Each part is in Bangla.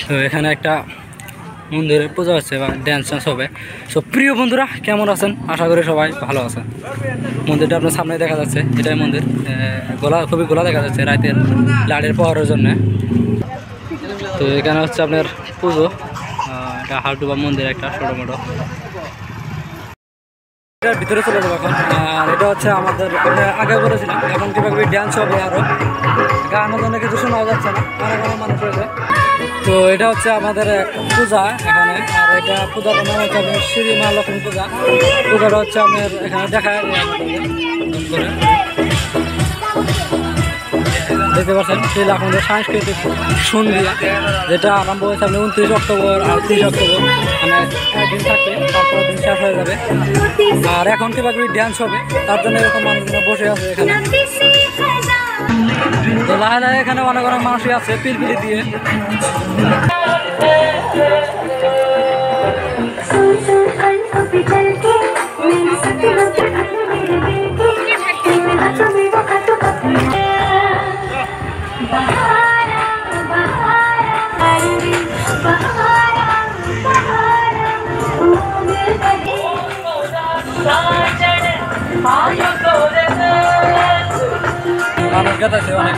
তো এখানে একটা মন্দিরের পূজা হচ্ছে বা ড্যান্স হবে। সো প্রিয় বন্ধুরা কেমন আছেন, আশা করি সবাই ভালো আছেন। মন্দিরটা আপনার সামনে দেখা যাচ্ছে, এটাই মন্দির। খুবই গোলা দেখা যাচ্ছে রাতের লাড়ের পাওয়ারের জন্য। তো এখানে হচ্ছে আপনার পুজো, এটা হাউডুবা মন্দির একটা ছোটো মোটো। এটার ভিতরে চলে যাবো এখন। আর এটা হচ্ছে আমাদের আগে বলেছিলাম এখন কীভাবে ড্যান্স হবে, আরও গান জন্য কিছু শোনা যাচ্ছে না, অনেক মানুষ হয়েছে। তো এটা হচ্ছে আমাদের পূজা এখানে। আর এটা পূজাটার নাম হচ্ছে আপনার শ্রী মা লক্ষ্মী পূজা। পূজাটা হচ্ছে আপনার এখানে দেখা দেখতে পাচ্ছেন সেই লাখনদের সাংস্কৃতিক সন্ধ্যা, যেটা আরম্ভ হয়েছে আপনি 29 অক্টোবর আর 30 অক্টোবর, মানে একদিন থাকবে, তারপর দিন শেষ হয়ে যাবে। আর এখন কীভাবে ড্যান্স হবে তার জন্য এরকম মানুষগুলো বসে আছে এখানে। তো লাহে লাহে এখানে অনেক অনেক মানুষই আছে পিলপিলি দিয়ে। মানুষ গেছে অনেক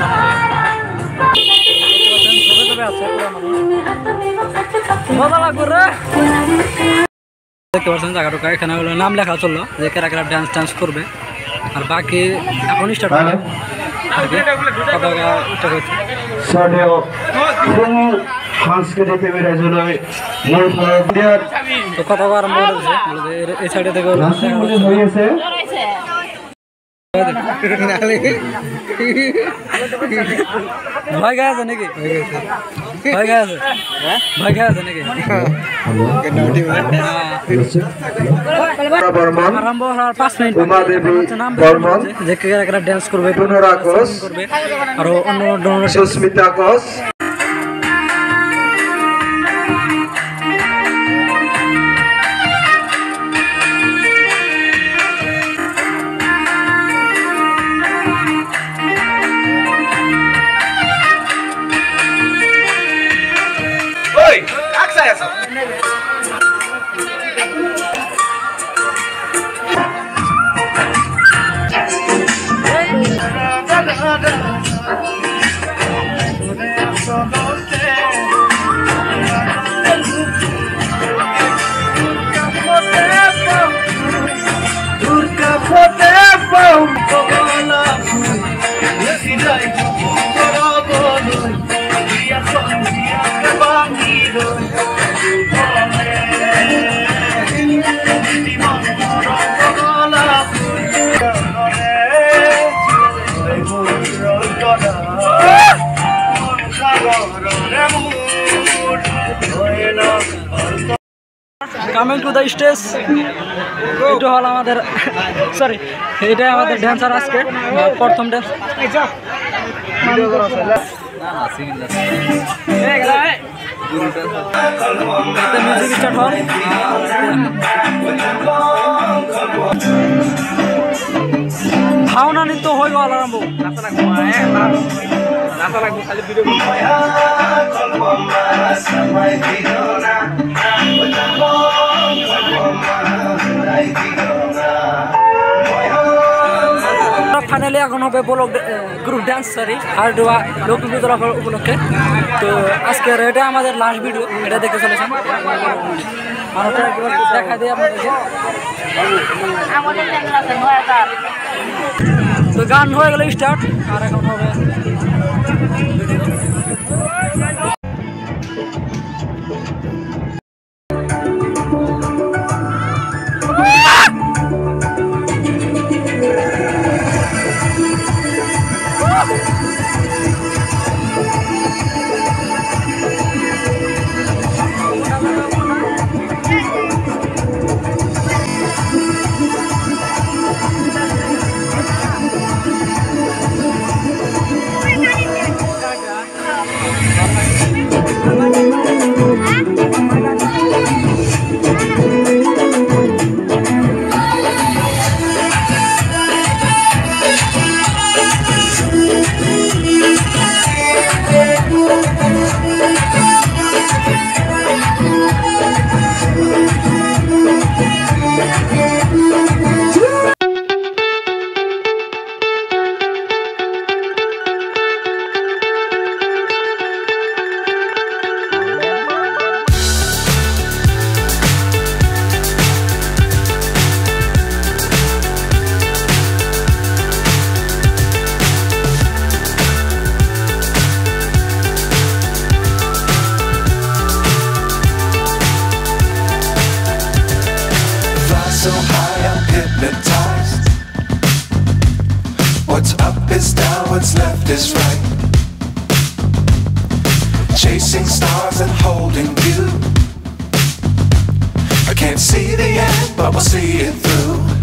দেখতে পাচ্ছেন জায়গাটা। এখানে হলো নাম লেখা চললো যে কারা কারা ড্যান্স ট্যান্স করবে। আর বাকি এখন স্টার্ট হবে কথা আরম্ভ করেছে এই সাইডে থেকে ভয় গায়ে আছে নাকি? ভয় গায়ে আছে, ভয় গায়ে আছে নাকি? আরম্ভ হওয়ার 5 মিনিট যে ড্যান্স করবে আরো অন্য Susmita Ghosh. Coming to the stage, এটা হল আমাদের সরি এটাই আমাদের ড্যান্সার আজকে প্রথম ড্যান্স। মিউজিক স্টার্ট হল। ভাওনা নৃত্য হয়ে গেল আরম্ভ। ফাইনালি এখন হবে গ্রুপ ড্যান্স হাউডুবা লক্ষ্মী পূজার উপলক্ষে। তো আজকের এটা আমাদের লাস্ট ভিডিও, এটা দেখতে চলেছেন। দেখা দিয়ে আপনাদেরকে তো গান হয়ে গেল স্টার্ট। আর এখন হবে so high I'm hypnotized. What's up is down, what's left is right. Chasing stars and holding you. I can't see the end, but we'll see it through.